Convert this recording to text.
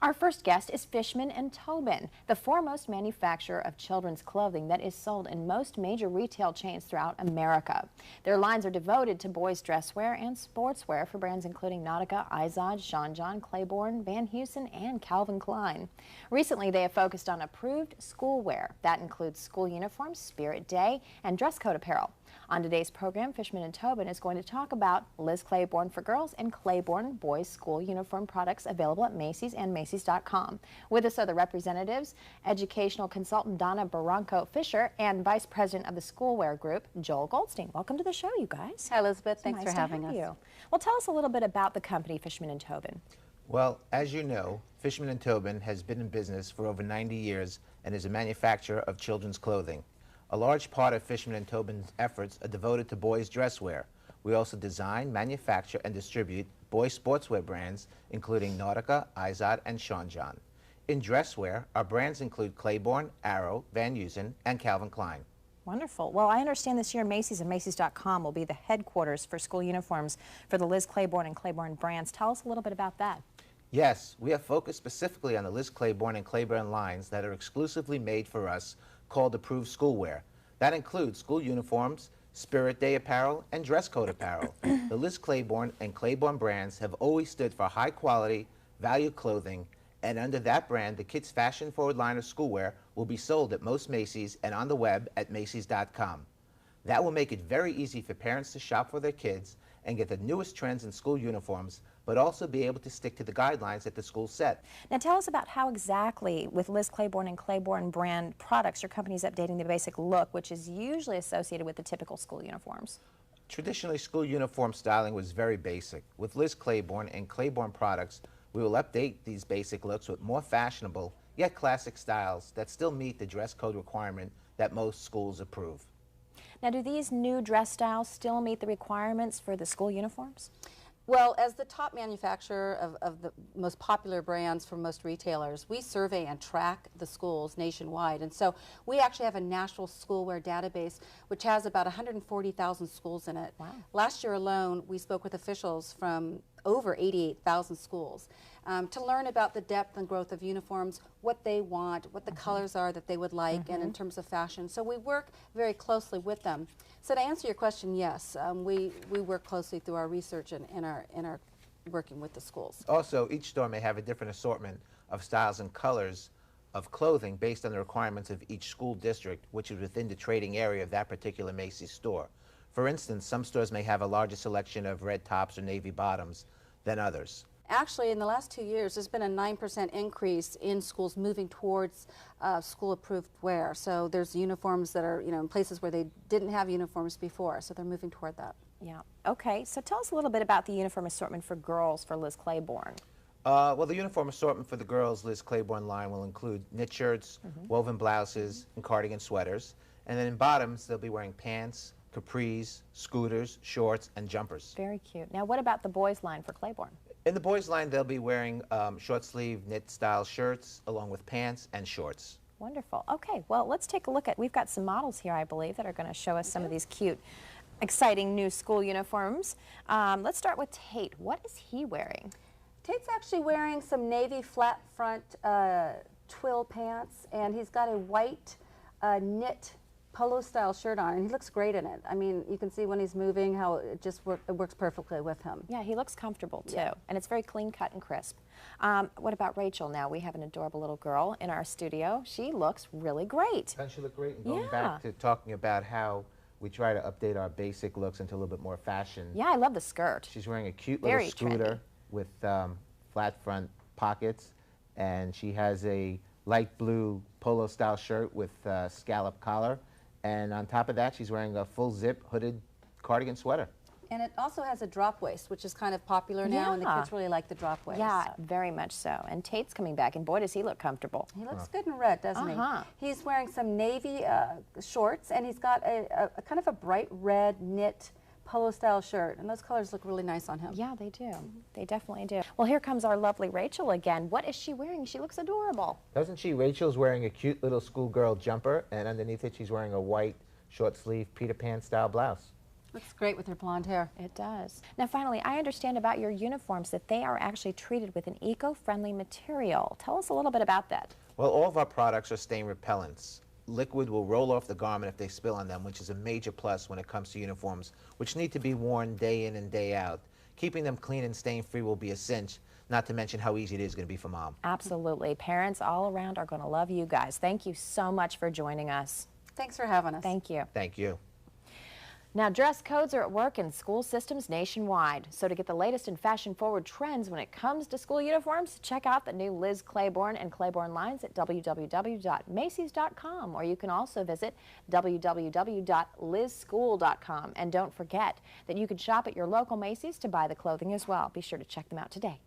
Our first guest is Fishman and Tobin, the foremost manufacturer of children's clothing that is sold in most major retail chains throughout America. Their lines are devoted to boys' dresswear and sportswear for brands including Nautica, Izod, Sean John, Claiborne, Van Heusen, and Calvin Klein. Recently, they have focused on approved schoolwear. That includes school uniforms, Spirit Day, and dress code apparel. On today's program, Fishman and Tobin is going to talk about Liz Claiborne for girls and Claiborne boys school uniform products available at Macys and Macys.com. With us are the representatives, educational consultant Donna Barranco-Fisher and Vice President of the Schoolwear Group, Joel Goldstein. Welcome to the show, you guys. Hi, Elizabeth. Thanks for having us. Well, tell us a little bit about the company, Fishman and Tobin. Well, as you know, Fishman and Tobin has been in business for over 90 years and is a manufacturer of children's clothing. A large part of Fishman and Tobin's efforts are devoted to boys' dresswear. We also design, manufacture, and distribute boys' sportswear brands, including Nautica, Izod, and Sean John. In dresswear, our brands include Claiborne, Arrow, Van Heusen, and Calvin Klein. Wonderful. Well, I understand this year Macys and Macys.com will be the headquarters for school uniforms for the Liz Claiborne and Claiborne brands. Tell us a little bit about that. Yes, we have focused specifically on the Liz Claiborne and Claiborne lines that are exclusively made for us, called approved schoolwear. That includes school uniforms, Spirit Day apparel, and dress code apparel. The Liz Claiborne and Claiborne brands have always stood for high quality, value clothing, and under that brand, the kids' fashion-forward line of schoolwear will be sold at most Macys and on the web at Macys.com. That will make it very easy for parents to shop for their kids and get the newest trends in school uniforms, but also be able to stick to the guidelines that the school set. Now tell us about how exactly, with Liz Claiborne and Claiborne brand products, your company is updating the basic look, which is usually associated with the typical school uniforms. Traditionally, school uniform styling was very basic. With Liz Claiborne and Claiborne products, we will update these basic looks with more fashionable, yet classic styles that still meet the dress code requirement that most schools approve. Now, do these new dress styles still meet the requirements for the school uniforms? Well, as the top manufacturer of the most popular brands for most retailers, we survey and track the schools nationwide. And so we actually have a national schoolwear database which has about 140,000 schools in it. Wow. Last year alone, we spoke with officials from over 88,000 schools to learn about the depth and growth of uniforms, what they want, what the colors are that they would like, and in terms of fashion. So we work very closely with them. So to answer your question, yes, we work closely through our research and in our working with the schools. Also, each store may have a different assortment of styles and colors of clothing based on the requirements of each school district, which is within the trading area of that particular Macy's store. For instance, some stores may have a larger selection of red tops or navy bottoms than others. Actually, in the last 2 years, there's been a 9% increase in schools moving towards school-approved wear. So there's uniforms that are, in places where they didn't have uniforms before, so they're moving toward that. Yeah. Okay. So tell us a little bit about the uniform assortment for girls for Liz Claiborne. Well, the uniform assortment for the girls' Liz Claiborne line will include knit shirts, woven blouses, and cardigan sweaters. And then in bottoms, they'll be wearing pants, capris, scooters, shorts, and jumpers. Very cute. Now, what about the boys' line for Claiborne? In the boys' line, they'll be wearing short-sleeve knit-style shirts along with pants and shorts. Wonderful. Okay, well, let's take a look at, we've got some models here, I believe, that are going to show us some of these cute, exciting new school uniforms. Let's start with Tate. What is he wearing? Tate's actually wearing some navy flat front twill pants, and he's got a white knit polo style shirt on, and he looks great in it. I mean, you can see when he's moving how it just it works perfectly with him. Yeah, he looks comfortable too, Yeah. and it's very clean cut and crisp. What about Rachel now? We have an adorable little girl in our studio. She looks really great. Doesn't she look great? And going Yeah. back to talking about how we try to update our basic looks into a little bit more fashion. Yeah, I love the skirt. She's wearing a cute Very little scooter trendy. with flat front pockets, and she has a light blue polo style shirt with scallop collar. And on top of that, she's wearing a full zip hooded cardigan sweater. And it also has a drop waist, which is kind of popular now, and the Yeah. kids really like the drop waist. Yeah, very much so. And Tate's coming back, and boy, does he look comfortable. He looks good in red, doesn't he? He's wearing some navy shorts, and he's got a kind of a bright red knit polo-style shirt, and those colors look really nice on him. Yeah, they do. They definitely do. Well, here comes our lovely Rachel again. What is she wearing? She looks adorable. Doesn't she? Rachel's wearing a cute little schoolgirl jumper, and underneath it she's wearing a white short sleeve Peter Pan style blouse. Looks great with her blonde hair. It does. Now finally, I understand about your uniforms that they are actually treated with an eco-friendly material. Tell us a little bit about that. Well, all of our products are stain repellents. Liquid will roll off the garment if they spill on them, which is a major plus when it comes to uniforms, which need to be worn day in and day out. Keeping them clean and stain-free will be a cinch, not to mention how easy it is going to be for Mom. Absolutely. Parents all around are going to love you guys. Thank you so much for joining us. Thanks for having us. Thank you. Thank you. Now, dress codes are at work in school systems nationwide. So to get the latest in fashion-forward trends when it comes to school uniforms, check out the new Liz Claiborne and Claiborne lines at www.macys.com, or you can also visit www.lizschool.com. And don't forget that you can shop at your local Macy's to buy the clothing as well. Be sure to check them out today.